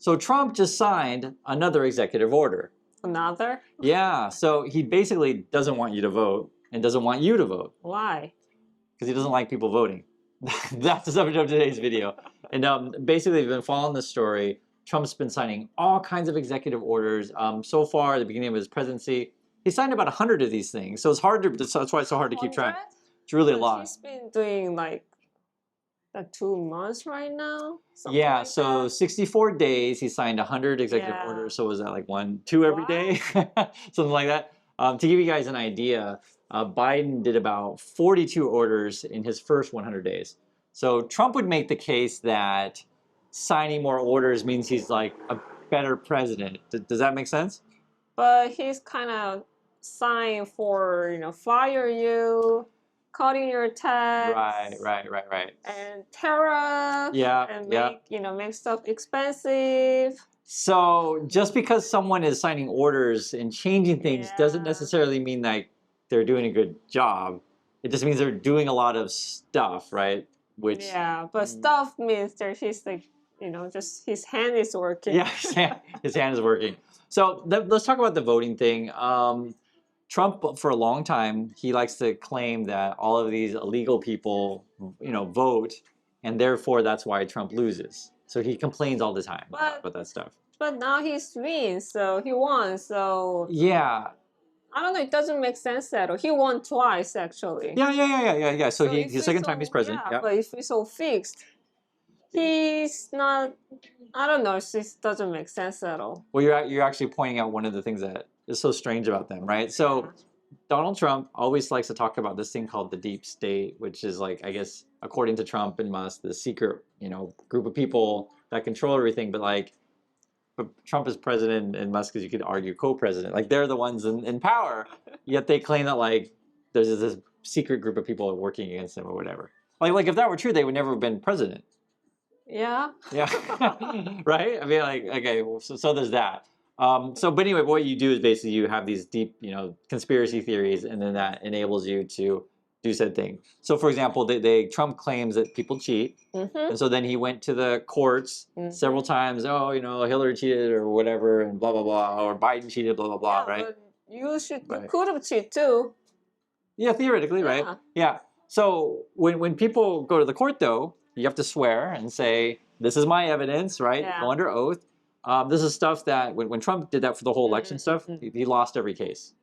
So Trump just signed another executive order. Another? Yeah, so he basically doesn't want you to vote and doesn't want you to vote Why? because he doesn't like people voting. That's the subject of today's video. And basically, if you've been following this story, Trump's been signing all kinds of executive orders. So far, at the beginning of his presidency, he signed about 100 of these things. So it's hard to, that's why it's so hard to keep track. 100? It's really a But lot. he's been doing like 2 months right now. Something Yeah, like so that. 64 days, he signed 100 executive Yeah. orders. So was that like 1, 2 every day? Something like that. To give you guys an idea, Biden did about 42 orders in his first 100 days. So Trump would make the case that signing more orders means he's like a better president. Does that make sense? But he's kind of signed for, fire you, cutting your tax. Right. And tariff. Yeah, And yeah. make stuff expensive. So just because someone is signing orders and changing things doesn't Yeah. necessarily mean like they're doing a good job. It just means they're doing a lot of stuff, right? Which Yeah, but stuff means that he's like, just his hand is working. yeah, his hand is working. So let's talk about the voting thing. Trump, for a long time, he likes to claim that all of these illegal people, vote, and therefore that's why Trump loses. So he complains all the time about that stuff. But now he's win, so he won. So yeah, I don't know. It doesn't make sense at all. He won twice actually. Yeah. So if his second time he's president. Yeah, Yeah. but if he's so fixed, he's not. I don't know. It just doesn't make sense at all. Well, you're actually pointing out one of the things that is so strange about them, right? So Donald Trump always likes to talk about this thing called the deep state, which is like, I guess, according to Trump and Musk, the secret, group of people that control everything. But Trump is president and Musk is, you could argue, co-president. Like they're the ones in power, yet they claim that like there's this secret group of people working against him or whatever. Like if that were true, they would never have been president. Yeah. Yeah. Right? I mean, like, okay, well, so there's that. But anyway, what you do is basically you have these deep, conspiracy theories, and then that enables you to do said thing. So, for example, Trump claims that people cheat, and so then he went to the courts several times. Oh, Hillary cheated or whatever, and blah blah blah, or Biden cheated, blah blah blah, right? But you could have cheated too. Yeah, theoretically, right? Yeah. So when people go to the court, though, you have to swear and say, this is my evidence, right? Yeah. Go under oath. This is stuff that when Trump did that for the whole election stuff, he lost every case.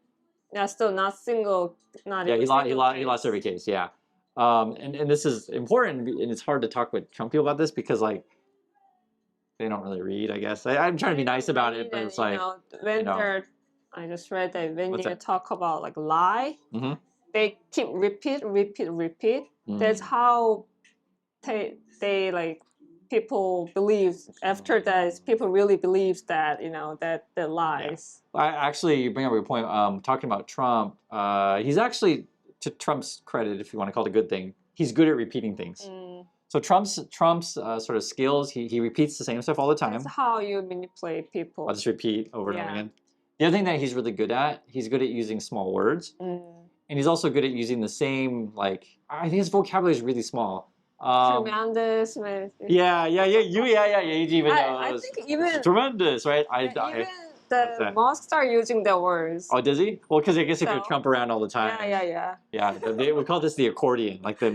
Yeah, still not single. Not Yeah, even he lost every case. Yeah, and this is important, and it's hard to talk with Trump people about this because like they don't really read. I guess I'm trying to be nice about it, but it's like I just read that when What's they that? talk about like lie, they keep repeat. That's how they like people believe. After that, people really believe that that the lies. Actually, you bring up a good point. Talking about Trump, he's actually, to Trump's credit, if you want to call it a good thing, he's good at repeating things. So Trump's sort of skills, he repeats the same stuff all the time. That's how you manipulate people. I'll just repeat over and over again. The other thing that he's really good at, he's good at using small words. And he's also good at using the same, like, I think his vocabulary is really small. Tremendous. Yeah. You even know. I think even tremendous, right? even the Musk are using the words. Oh, does he? Well, because I guess if you're Trump around all the time. Yeah. We call this the accordion, like the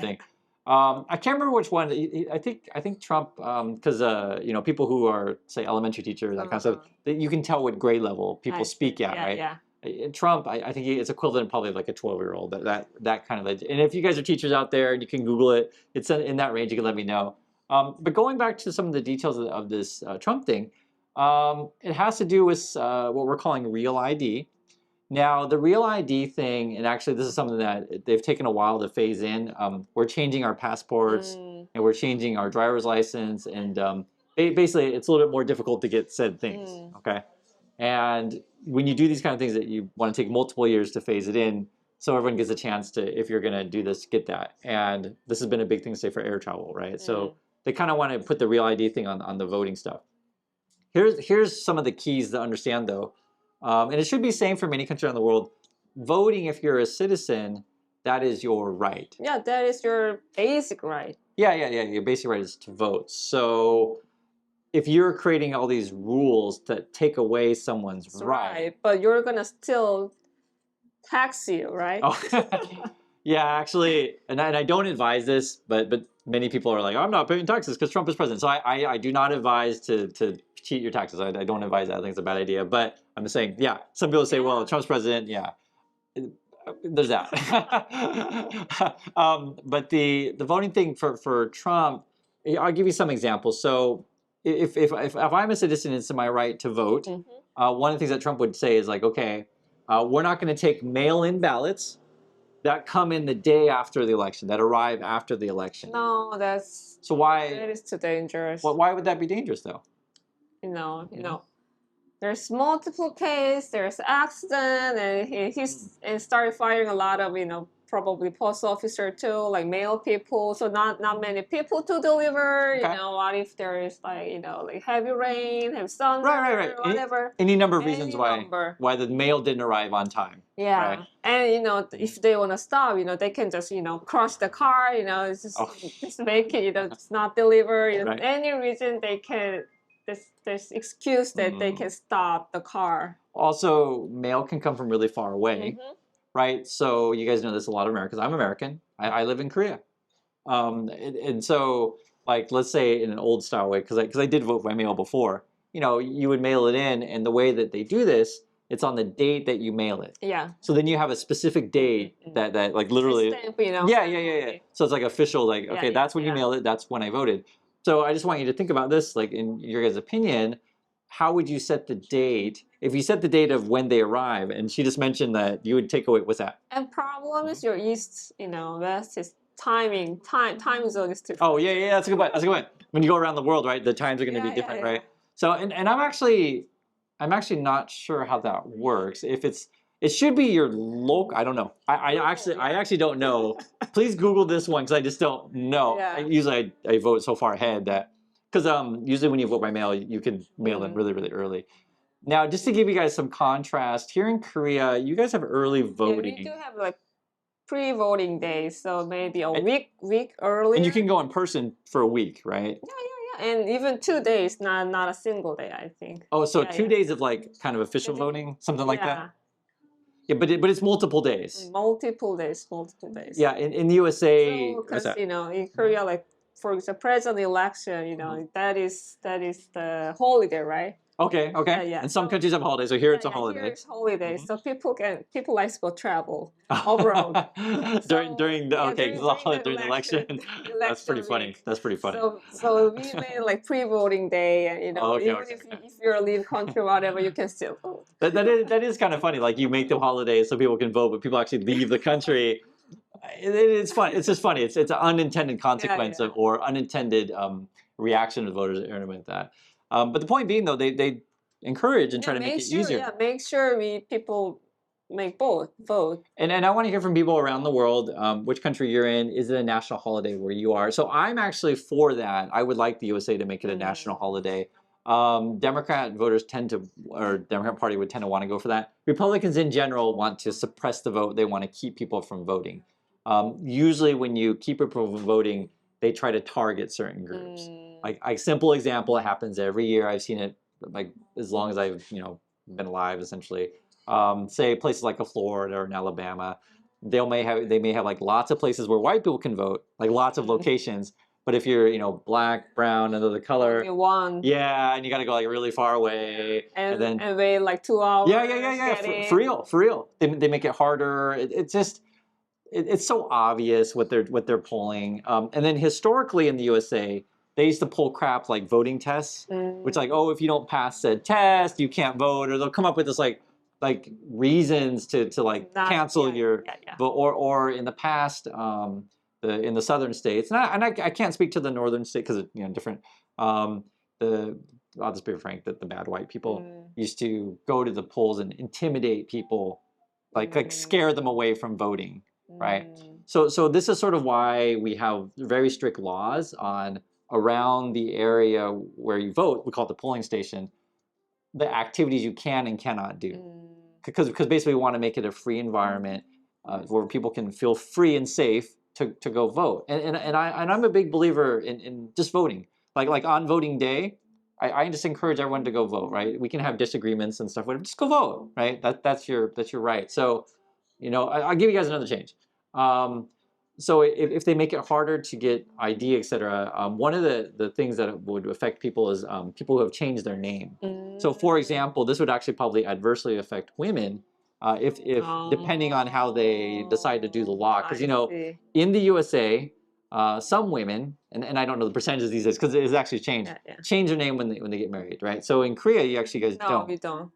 thing. I can't remember which one. I think Trump, because people who are, say, elementary teachers, that kind of stuff, you can tell what grade level people speak at, right? Yeah. Trump, I think it's equivalent probably of like a 12-year-old, that kind of. And if you guys are teachers out there and you can Google it, it's in that range. You can let me know. But going back to some of the details of this Trump thing, it has to do with what we're calling real ID. Now, the real ID thing, and actually this is something that they've taken a while to phase in. We're changing our passports and we're changing our driver's license, and basically it's a little bit more difficult to get said things. Okay. And when you do these kind of things, that you want to take multiple years to phase it in, so everyone gets a chance to, if you're going to do this, get that. And this has been a big thing, say, for air travel, right? So they kind of want to put the real ID thing on the voting stuff. Here's some of the keys to understand, though. And it should be same for many countries around the world. Voting, if you're a citizen, that is your right. Yeah, that is your basic right. Yeah. Your basic right is to vote. So if you're creating all these rules to take away someone's That's right. right. But you're gonna still tax you, right? Oh, yeah, actually, and I don't advise this, but many people are like, I'm not paying taxes because Trump is president. So I do not advise to cheat your taxes. I don't advise that. I think it's a bad idea. But I'm just saying, yeah, some people say, well, Yeah. Trump's president, yeah. There's that. But the voting thing for Trump, I'll give you some examples. So if I'm a citizen, it's my right to vote. One of the things that Trump would say is like, okay, we're not going to take mail-in ballots that come in the day after the election, that arrive after the election. No, that's So why? that is too dangerous. Why would that be dangerous though? You know. There's multiple case, there's accident, and he started firing a lot of, probably post officer too, like male people. So not many people to deliver. Okay. What if there is like heavy rain, heavy thunder, Right. whatever. Any number of reasons why the mail didn't arrive on time. Yeah, right? And if they want to stop, they can just crush the car. Just make it. Just not deliver. Right. Any reason they can. There's excuse that they can stop the car. Also, mail can come from really far away, right? So you guys know this, a lot of Americans. I'm American. I live in Korea, and so like let's say in an old style way, because I did vote by mail before. You would mail it in, and the way that they do this, it's on the date that you mail it. Yeah. So then you have a specific date that like literally. Stamp, Yeah. So it's like official, like okay, that's when you mail it. That's when I voted. So I just want you to think about this, like in your guys' opinion, how would you set the date? If you set the date of when they arrive, and she just mentioned that you would take away, what's that? And problem is your east, west is time zone is different. Oh yeah, that's a good point. That's a good point. When you go around the world, right, the times are going to be different, right? So and I'm actually not sure how that works. If it should be your local. I don't know. I actually don't know. Please Google this one because I just don't know. Yeah. Usually I vote so far ahead that because usually when you vote by mail you can mail in really early. Now just to give you guys some contrast, here in Korea you guys have early voting. Yeah, we do have like pre-voting days, so maybe a week early. And you can go in person for a week, right? Yeah. And even 2 days, not a single day, I think. Oh, so 2 days of like kind of official voting, something like that. Yeah, but it's multiple days. Multiple days. Yeah, in the USA, because in Korea, like for example, president election, that is the holiday, right? Okay. Yeah. And some countries have holidays, so here it's a holiday. Here it's holidays, so people likes to go travel abroad. during the election. That's pretty funny. So we made like pre-voting day, and even if you're leave country, whatever, you can still vote. That is kind of funny. Like you make the holidays so people can vote, but people actually leave the country. It's fun. It's just funny. It's an unintended consequence of or unintended reaction of voters with that. But the point being, though, they encourage and try to make it easier. Yeah, make sure people make both vote. And I want to hear from people around the world, which country you're in. Is it a national holiday where you are? So I'm actually for that. I would like the USA to make it a national holiday. Democrat voters Democrat Party would tend to want to go for that. Republicans in general want to suppress the vote. They want to keep people from voting. Usually when you keep people from voting, they try to target certain groups. Like a simple example, it happens every year. I've seen it like as long as I've been alive, essentially. Say places like Florida or in Alabama, they may have like lots of places where white people can vote, like lots of locations. But if you're black, brown, another color, one. Yeah, and you got to go like really far away, and wait like 2 hours. Yeah. For real. They make it harder. It's so obvious what they're pulling. And then historically in the USA, they used to pull crap like voting tests, which like, oh, if you don't pass said test, you can't vote, or they'll come up with this like reasons to like cancel your vote. Or in the past, in the southern states, and I can't speak to the northern state because different. I'll just be frank that the bad white people used to go to the polls and intimidate people, like scare them away from voting. Right. So this is sort of why we have very strict laws on around the area where you vote. We call it the polling station. The activities you can and cannot do, because basically we want to make it a free environment where people can feel free and safe to go vote. And I'm a big believer in just voting. Like on voting day, I just encourage everyone to go vote, right? We can have disagreements and stuff, whatever. Just go vote, right? That's your right. So, I'll give you guys another change. So if they make it harder to get ID, etc., one of the things that would affect people is people who have changed their name. So, for example, this would actually probably adversely affect women if depending on how they decide to do the law, because see. in the USA, some women, and I don't know the percentages these days because it has actually changed, change their name when they get married, right? So in Korea, you actually guys No, don't. we don't.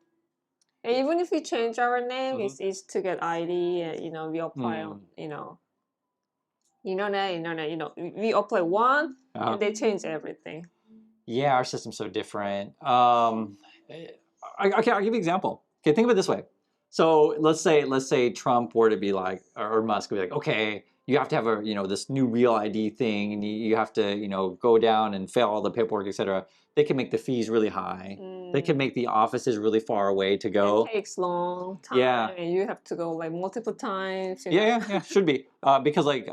And even if we change our name, Mhm. it's easy to get ID. And, we apply on, internet. We apply one, Uh-huh. and they change everything. Yeah, our system's so different. Okay, I'll give you an example. Okay, think of it this way. So let's say Trump were to be like, or Musk would be like, okay, you have to have this new real ID thing, and you have to go down and fill all the paperwork, etc. They can make the fees really high. They can make the offices really far away to go. It takes long time, Yeah. and you have to go like multiple times. Yeah, should be because like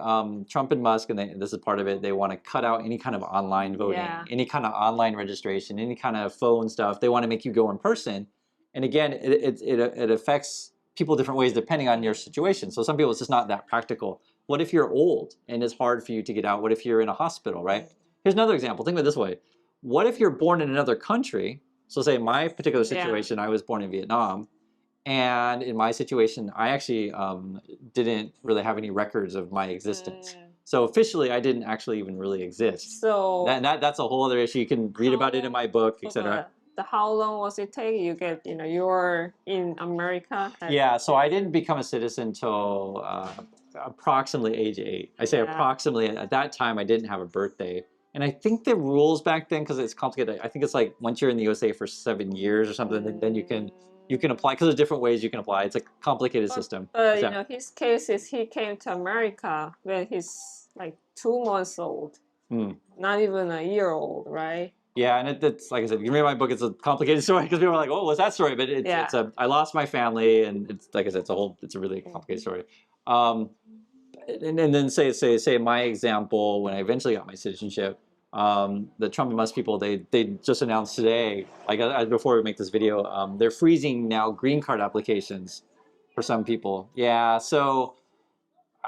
Trump and Musk, and this is part of it. They want to cut out any kind of online voting, any kind of online registration, any kind of phone stuff. They want to make you go in person, and again, it affects people different ways depending on your situation. So some people it's just not that practical. What if you're old and it's hard for you to get out? What if you're in a hospital, right? Here's another example. Think of it this way: what if you're born in another country? So say my particular situation, I was born in Vietnam. And in my situation, I actually didn't really have any records of my existence. So officially, I didn't actually even really exist. So That's a whole other issue. You can read about it in my book, etc. How long was it take? You get, you're in America. Yeah, so I didn't become a citizen until approximately age 8. I say approximately. At that time, I didn't have a birthday. And I think the rules back then, because it's complicated, I think it's like once you're in the USA for 7 years or something, then you can apply, because there's different ways you can apply. It's a complicated system. His case is he came to America when he's like 2 months old, not even a year old, right? Yeah, and it's like I said, you can read my book. It's a complicated story because people are like, "Oh, what's that story?" But I lost my family, and it's like I said, it's a really complicated story. And then say my example when I eventually got my citizenship, the Trump and Musk people they just announced today, like before we make this video, they're freezing now green card applications for some people. Yeah, so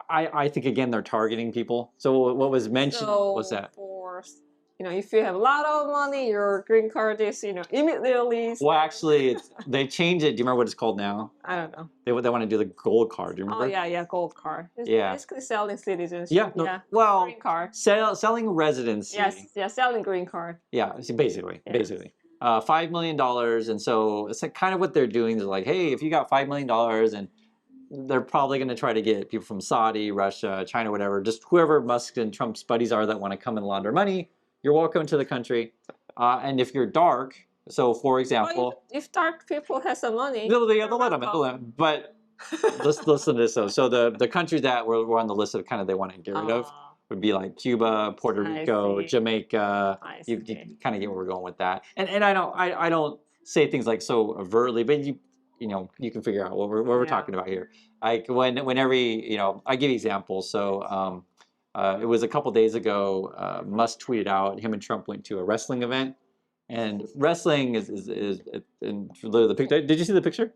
I think again they're targeting people. So what was mentioned was that. If you have a lot of money, your green card is, immediately. Well, actually, they changed it. Do you remember what it's called now? I don't know. They want to do the gold card. Do you remember? Oh yeah, gold card. It's basically selling citizenship. Yeah, no, well, green card. Selling residency. Yes, selling green card. Yeah, basically. 5 million dollars, and so it's like kind of what they're doing is like, hey, if you got $5 million, and they're probably going to try to get people from Saudi, Russia, China, whatever, just whoever Musk and Trump's buddies are that want to come and launder money. You're welcome to the country, and if you're dark, so for example, if dark people have some money, they'll let them. But let's listen to this though. So the countries that were on the list of kind of they want to get rid of would be like Cuba, Puerto Rico, Jamaica. You kind of get where we're going with that. And I don't say things like so overtly, but you can figure out what we're talking about here. Like whenever I give examples. So it was a couple days ago. Musk tweeted out him and Trump went to a wrestling event, and wrestling is in the picture. Did you see the picture?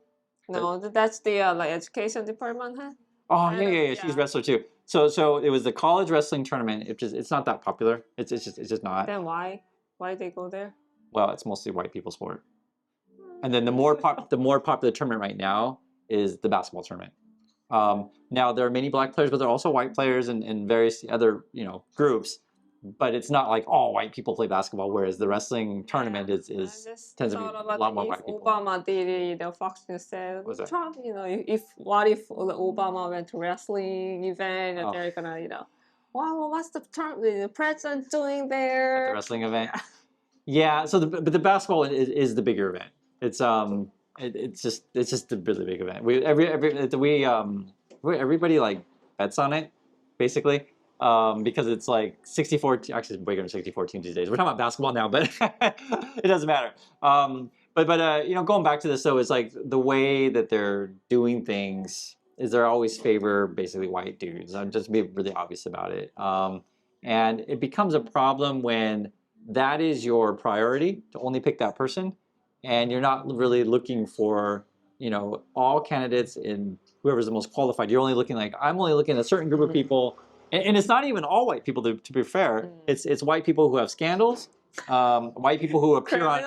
No, that's the like education department, huh? Oh yeah. She's a wrestler too. So it was the college wrestling tournament. It's not that popular. It's just not. Then why they go there? Well, it's mostly white people sport. And then the more popular tournament right now is the basketball tournament. Now there are many black players, but there are also white players and various other groups. But it's not like all white people play basketball, whereas the wrestling tournament tends to be a lot more white people. Obama did it, the Fox News said, Trump, what if Obama went to wrestling event and they're gonna, wow, what's the president doing there? At the wrestling event. Yeah. So but the basketball is the bigger event. It's just a really big event. Everybody like bets on it, basically. Because it's like 64, actually it's bigger than 64 teams these days. We're talking about basketball now, but it doesn't matter. But going back to this though, is like the way that they're doing things is they're always favor basically white dudes. I'm just being really obvious about it. And it becomes a problem when that is your priority to only pick that person, and you're not really looking for, you know, all candidates in whoever's the most qualified. You're only looking like, I'm only looking at a certain group of people, and it's not even all white people. To be fair, it's white people who have scandals, white people who appear on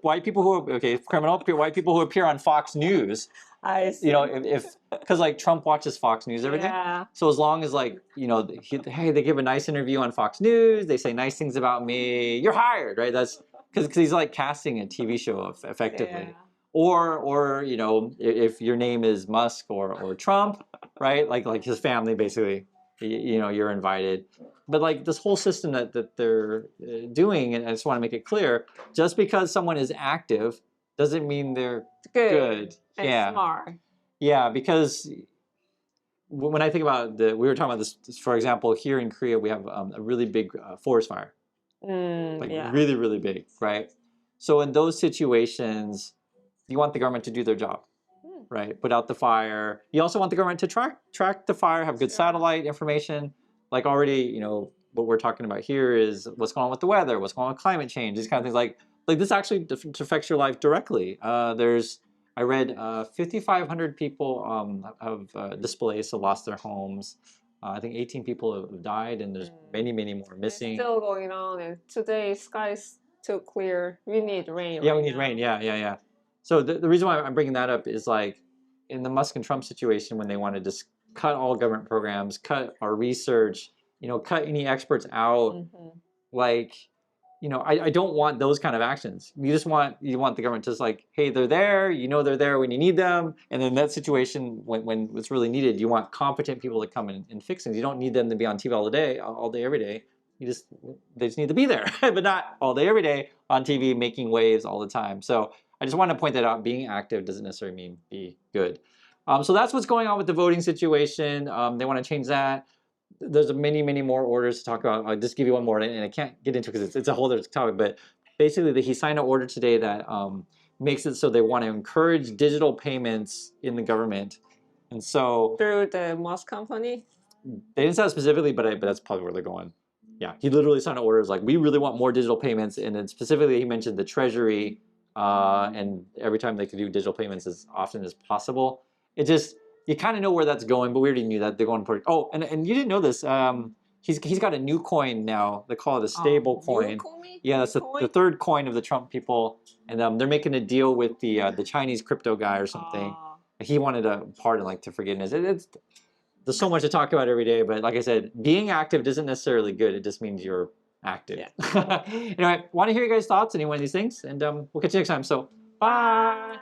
white people who okay criminal white people who appear on Fox News. I see. You know, if because like Trump watches Fox News every day, Yeah. so as long as like, you know, hey, they give a nice interview on Fox News, they say nice things about me, you're hired, right? That's because he's like casting a TV show effectively. Yeah. Or you know, if your name is Musk or Trump, right? Like his family basically, you know, you're invited. But like this whole system that they're doing, and I just want to make it clear, just because someone is active doesn't mean they're good. And Yeah. smart. Yeah, because when I think about we were talking about this, for example, here in Korea, we have a really big forest fire, like really, really big, right? So in those situations, you want the government to do their job, right? Put out the fire. You also want the government to track the fire, have good satellite information. Like already, you know, what we're talking about here is what's going on with the weather, what's going on with climate change, these kind of things. Like this actually affects your life directly. I read 5,500 people have displaced, so lost their homes. I think 18 people have died, and there's many, many more missing. It's still going on, and today sky's too clear. We need rain. Yeah, we need rain. Yeah. So the reason why I'm bringing that up is like in the Musk and Trump situation, when they want to just cut all government programs, cut our research, you know, cut any experts out, like, you know, I don't want those kind of actions. You want the government to just like, hey, they're there, you know, they're there when you need them, and in that situation when it's really needed, you want competent people to come and fix things. You don't need them to be on TV all day, every day. They just need to be there, but not all day, every day on TV making waves all the time. So I just want to point that out. Being active doesn't necessarily mean be good. So that's what's going on with the voting situation. They want to change that. There's many, many more orders to talk about. I'll just give you one more, and I can't get into it because it's a whole other topic. But basically, he signed an order today that makes it so they want to encourage digital payments in the government. And so through the Musk company? They didn't say it specifically, but that's probably where they're going. Yeah, he literally signed orders like, we really want more digital payments, and then specifically he mentioned the Treasury, and every time they could do digital payments as often as possible. It just, you kind of know where that's going, but we already knew that they're going for. Oh, and you didn't know this. He's got a new coin now. They call it a stable coin. Yeah, that's the third coin of the Trump people, and they're making a deal with the Chinese crypto guy or something. He wanted a pardon, like to forgiveness. There's so much to talk about every day, but like I said, being active isn't necessarily good. It just means you're active. Yeah. Anyway, want to hear you guys' thoughts on any one of these things, and we'll catch you next time. So, bye.